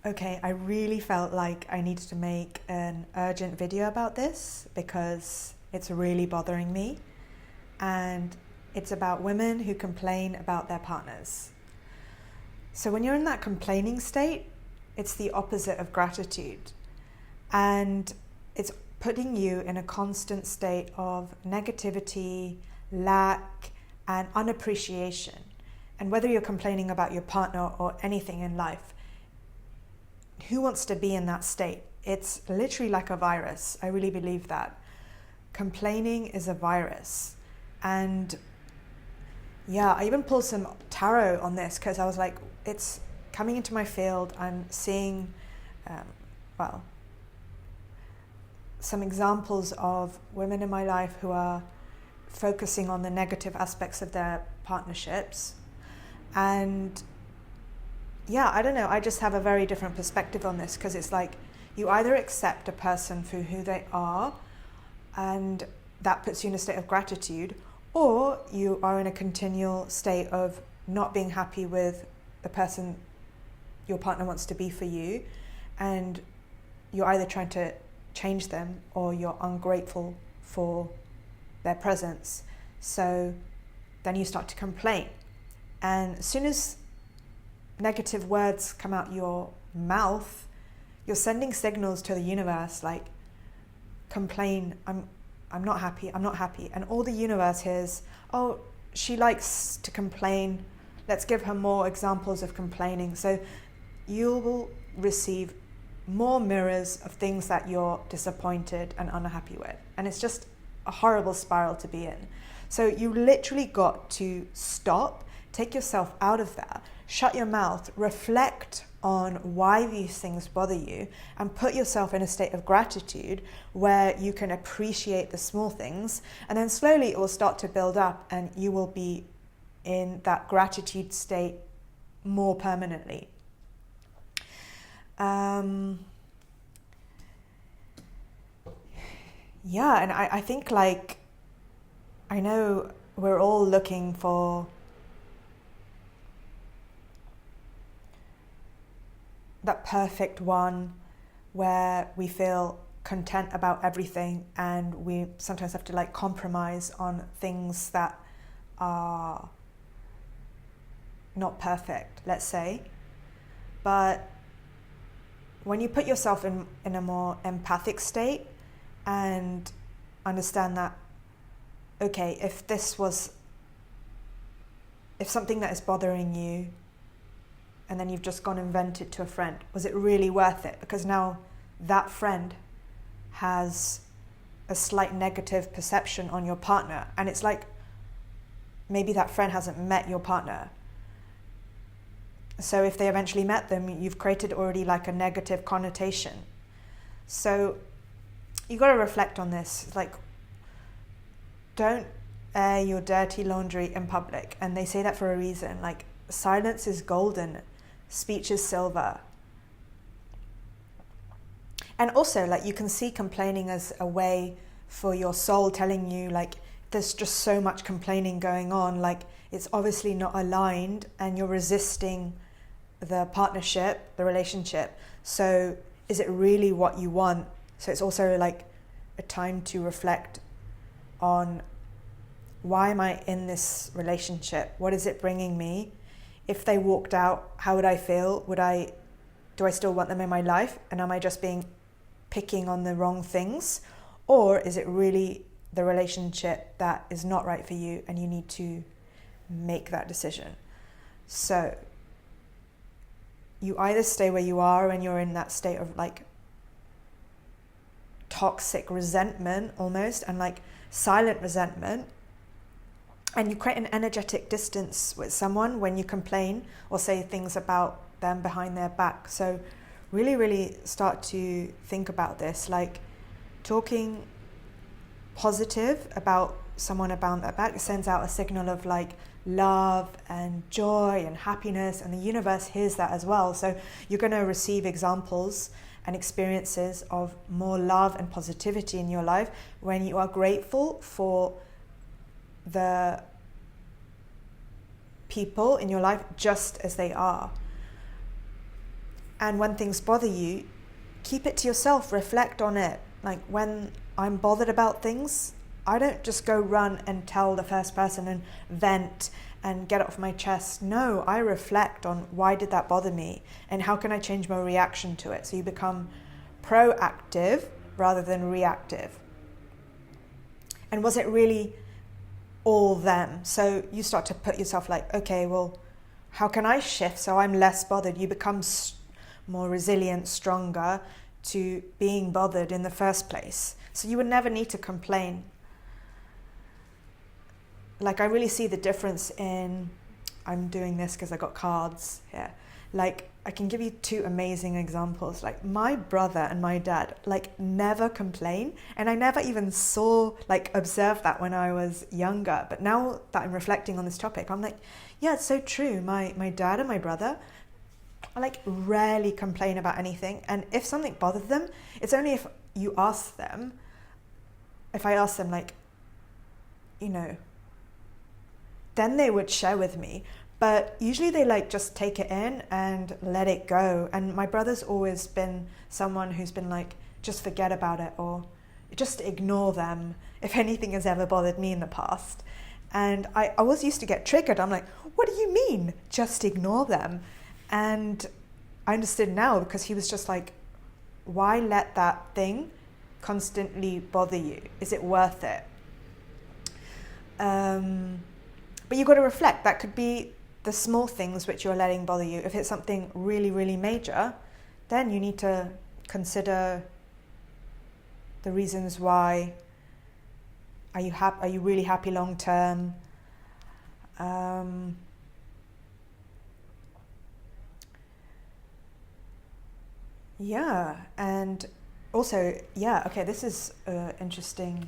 okay, I really felt like I needed to make an urgent video about this because it's really bothering me. And it's about women who complain about their partners. So when you're in that complaining state, it's the opposite of gratitude. And it's putting you in a constant state of negativity, lack, and unappreciation. And whether you're complaining about your partner or anything in life, who wants to be in that state? It's literally like a virus. I really believe that. Complaining is a virus. And yeah, I even pulled some tarot on this because I was like, it's coming into my field. I'm seeing, some examples of women in my life who are focusing on the negative aspects of their partnerships. And yeah, I don't know, I just have a very different perspective on this because it's like you either accept a person for who they are and that puts you in a state of gratitude, or you are in a continual state of not being happy with the person your partner wants to be for you, and you're either trying to change them or you're ungrateful for their presence. So then you start to complain. And as soon as negative words come out your mouth, you're sending signals to the universe like, complain, I'm not happy, I'm not happy. And all the universe hears, oh, she likes to complain, let's give her more examples of complaining. So you will receive more mirrors of things that you're disappointed and unhappy with. And it's just a horrible spiral to be in. So you literally got to stop, take yourself out of that, shut your mouth, reflect on why these things bother you, and put yourself in a state of gratitude where you can appreciate the small things, and then slowly it will start to build up and you will be in that gratitude state more permanently. Yeah, and I think like, I know we're all looking for that perfect one where we feel content about everything, and we sometimes have to like compromise on things that are not perfect, let's say. But when you put yourself in a more empathic state and understand that, okay, if something that is bothering you and then you've just gone and vented to a friend, was it really worth it? Because now that friend has a slight negative perception on your partner, and it's like maybe that friend hasn't met your partner. So if they eventually met them, you've created already like a negative connotation. So you got to reflect on this. It's like, don't air your dirty laundry in public. And they say that for a reason. Like, silence is golden, speech is silver. And also, like, you can see complaining as a way for your soul telling you, like, there's just so much complaining going on, like it's obviously not aligned and you're resisting the partnership, the relationship. So is it really what you want? So it's also like a time to reflect on, why am I in this relationship? What is it bringing me? If they walked out, how would I feel? Do I still want them in my life? And am I just picking on the wrong things? Or is it really the relationship that is not right for you and you need to make that decision? So you either stay where you are and you're in that state of like toxic resentment almost, and like silent resentment, and you create an energetic distance with someone when you complain or say things about them behind their back. So really, really start to think about this, like talking positive about someone about their back sends out a signal of like love and joy and happiness, and the universe hears that as well. So you're going to receive examples and experiences of more love and positivity in your life when you are grateful for the people in your life just as they are. And when things bother you, keep it to yourself, reflect on it. Like when I'm bothered about things, I don't just go run and tell the first person and vent and get it off my chest. No, I reflect on why did that bother me and how can I change my reaction to it. So you become proactive rather than reactive. And was it really all them? So you start to put yourself like, okay, well, how can I shift so I'm less bothered? You become more resilient, stronger to being bothered in the first place. So you would never need to complain. Like I really see the difference in, I'm doing this because I got cards here. Like I can give you two amazing examples. Like my brother and my dad like never complain, and I never even observed that when I was younger. But now that I'm reflecting on this topic, I'm like, yeah, it's so true. My dad and my brother I like rarely complain about anything, and if something bothers them, it's only if you ask them. If I ask them, like, you know, then they would share with me. But usually they like just take it in and let it go. And my brother's always been someone who's been like, just forget about it or just ignore them if anything has ever bothered me in the past. And I always used to get triggered. I'm like, what do you mean? Just ignore them. And I understood now because he was just like, why let that thing constantly bother you? Is it worth it? But you've got to reflect. That could be the small things which you're letting bother you. If it's something really, really major, then you need to consider the reasons why. Are you really happy long term? Yeah, and also, okay, this is an interesting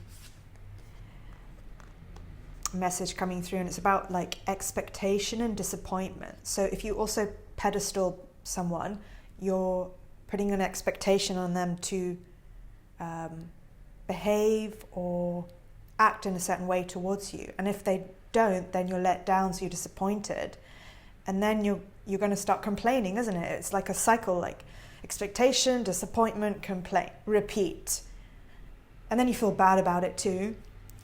message coming through, and it's about like expectation and disappointment. So if you also pedestal someone, you're putting an expectation on them to behave or act in a certain way towards you, and if they don't, then you're let down, so you're disappointed, and then you're going to start complaining, isn't it? It's like a cycle, like expectation, disappointment, complaint, repeat, and then you feel bad about it too.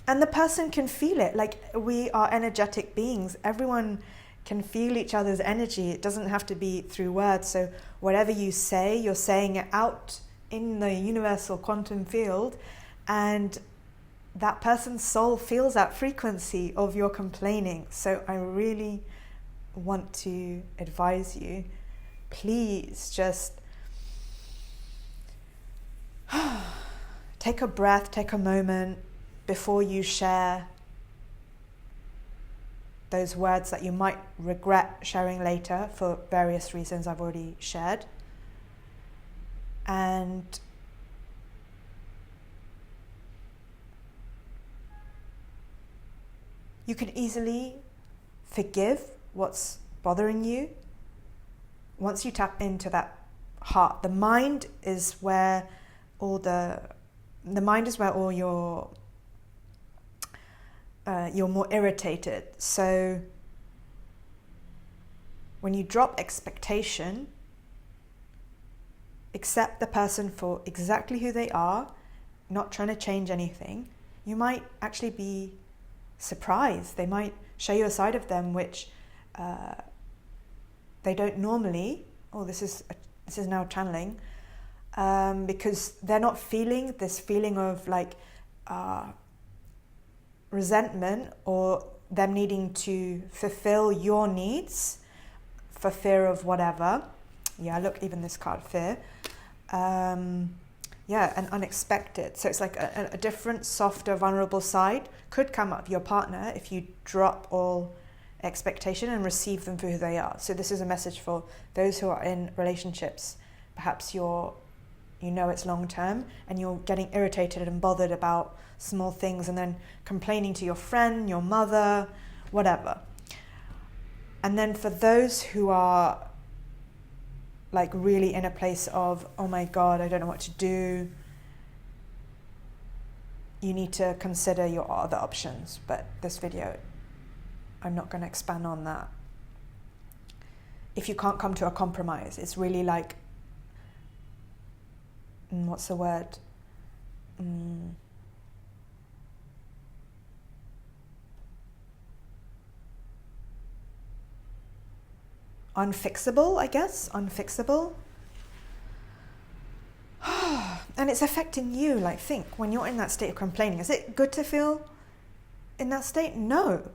And the person can feel it. Like, we are energetic beings. Everyone can feel each other's energy. It doesn't have to be through words. So whatever you say, you're saying it out in the universal quantum field, and that person's soul feels that frequency of your complaining. So I really want to advise you, please just take a breath, take a moment before you share those words that you might regret sharing later for various reasons I've already shared. And you can easily forgive what's bothering you once you tap into that heart. The mind is where all you're more irritated. So when you drop expectation, accept the person for exactly who they are, not trying to change anything, you might actually be surprised. They might show you a side of them which they don't normally. This is now channeling, because they're not feeling this feeling of like resentment or them needing to fulfill your needs for fear of whatever. Look, even this card, fear. And unexpected. So it's like a different, softer, vulnerable side could come up of your partner if you drop all expectation and receive them for who they are. So this is a message for those who are in relationships. Perhaps it's long term and you're getting irritated and bothered about small things and then complaining to your friend, your mother, whatever. And then for those who are like really in a place of, oh my God, I don't know what to do, you need to consider your other options. But this video, I'm not going to expand on that. If you can't come to a compromise, it's really like what's the word? Unfixable, I guess. Unfixable. And it's affecting you. Like, think, when you're in that state of complaining, is it good to feel in that state? No.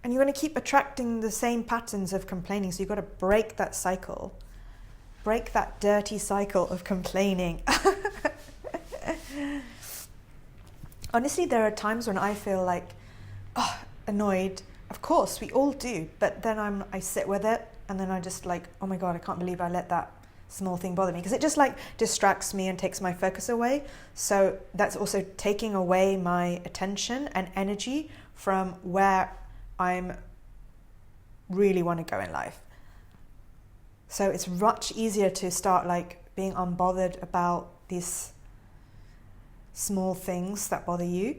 And you're going to keep attracting the same patterns of complaining. So you've got to break that cycle. Break that dirty cycle of complaining. Honestly, there are times when I feel like, annoyed. Of course, we all do. But then I sit with it, and then I just like, oh my God, I can't believe I let that small thing bother me, because it just like distracts me and takes my focus away. So that's also taking away my attention and energy from where I'm really want to go in life. So it's much easier to start like being unbothered about these small things that bother you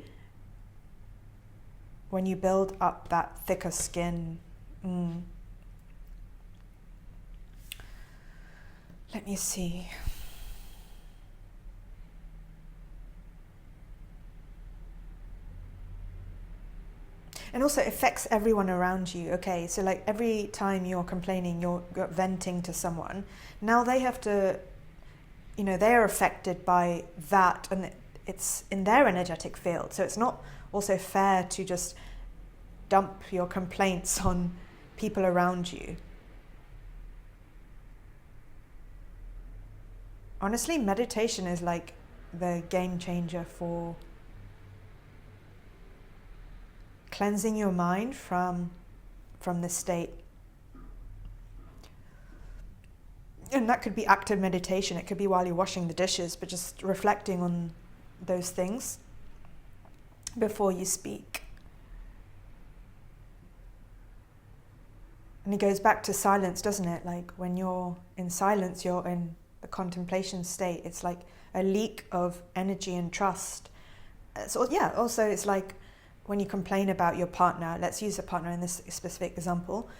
when you build up that thicker skin. Let me see. And also it affects everyone around you. Okay, so like every time you're complaining, you're venting to someone. Now they have to, they are affected by that, and it's in their energetic field. So it's not also fair to just dump your complaints on people around you. Honestly, meditation is like the game changer for cleansing your mind from this state. And that could be active meditation. It could be while you're washing the dishes, but just reflecting on those things before you speak. And it goes back to silence, doesn't it? Like when you're in silence, you're in the contemplation state. It's like a leak of energy and trust. So yeah, also it's like when you complain about your partner, let's use a partner in this specific example,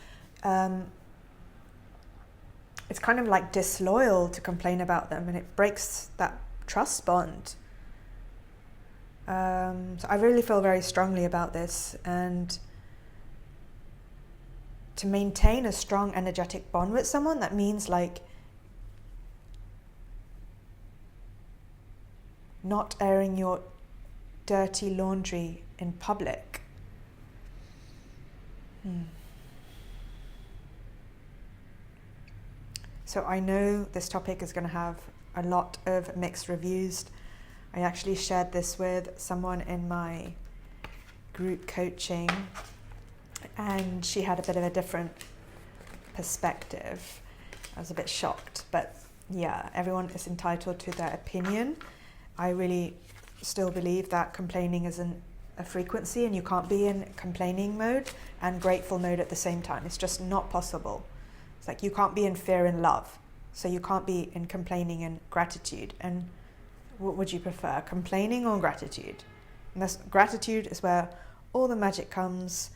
it's kind of like disloyal to complain about them, and it breaks that trust bond. So I really feel very strongly about this, and to maintain a strong energetic bond with someone, that means like not airing your dirty laundry in public. So I know this topic is going to have a lot of mixed reviews. I actually shared this with someone in my group coaching, and she had a bit of a different perspective. I was a bit shocked, but yeah, everyone is entitled to their opinion. I really still believe that complaining isn't a frequency, and you can't be in complaining mode and grateful mode at the same time. It's just not possible. It's like you can't be in fear and love, so you can't be in complaining and gratitude. And what would you prefer, complaining or gratitude? And gratitude is where all the magic comes.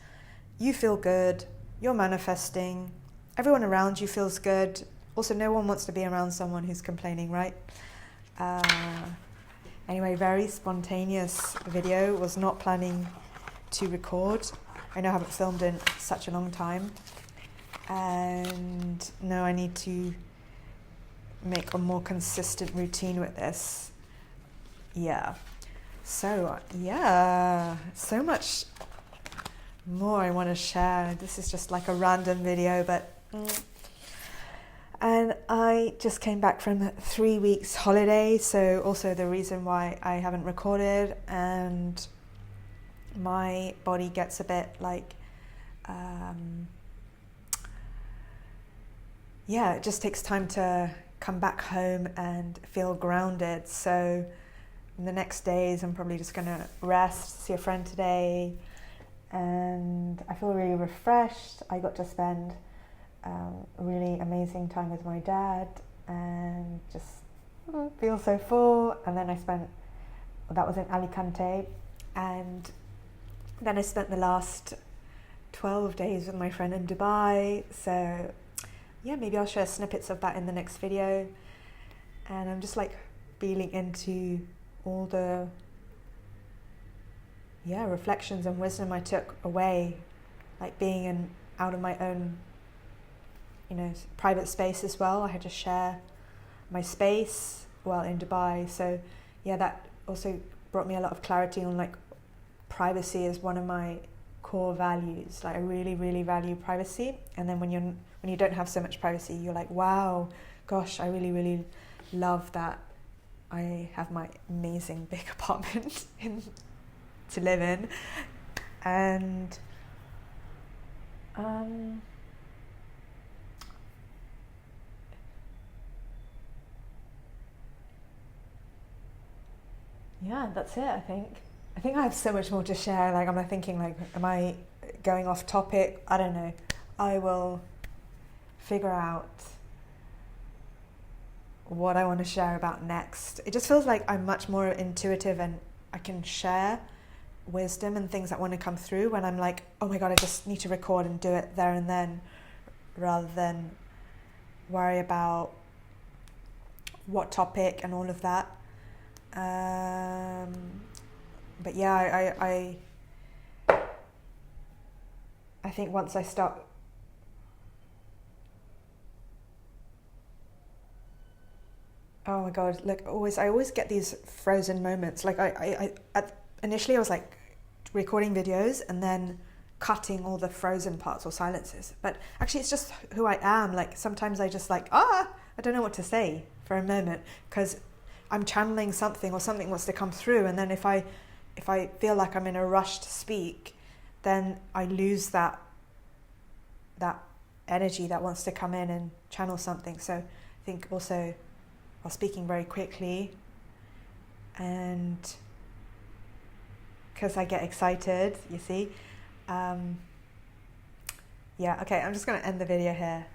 You feel good, you're manifesting, everyone around you feels good. Also, no one wants to be around someone who's complaining, right? Anyway, very spontaneous video. Was not planning to record. I know I haven't filmed in such a long time. And no, I need to make a more consistent routine with this. Yeah. So, yeah, so much more I want to share. This is just like a random video, but... And I just came back from 3 weeks holiday, so also the reason why I haven't recorded, and my body gets a bit like, it just takes time to come back home and feel grounded. So in the next days, I'm probably just gonna rest, see a friend today, and I feel really refreshed. I got to spend a really amazing time with my dad and just feel so full. And then that was in Alicante, and then I spent the last 12 days with my friend in Dubai. So yeah, maybe I'll share snippets of that in the next video. And I'm just like feeling into all the reflections and wisdom I took away, like being out of my own private space as well. I had to share my space in Dubai, so that also brought me a lot of clarity on like privacy is one of my core values. Like I really, really value privacy, and then when you don't have so much privacy, you're like, wow, gosh, I really, really love that I have my amazing big apartment to live in. And that's it. I think I have so much more to share. Like I'm thinking, like, am I going off topic? I don't know. I will figure out what I want to share about next. It just feels like I'm much more intuitive, and I can share wisdom and things that want to come through when I'm like, oh my god, I just need to record and do it there and then, rather than worry about what topic and all of that. But yeah, I think once I start oh my god, like I always get these frozen moments. Like initially I was like recording videos and then cutting all the frozen parts or silences, but actually it's just who I am. Like sometimes I just like I don't know what to say for a moment because I'm channeling something or something wants to come through, and then if I feel like I'm in a rush to speak, then I lose that energy that wants to come in and channel something. So I think also while speaking very quickly, and because I get excited, you see. Okay, I'm just going to end the video here.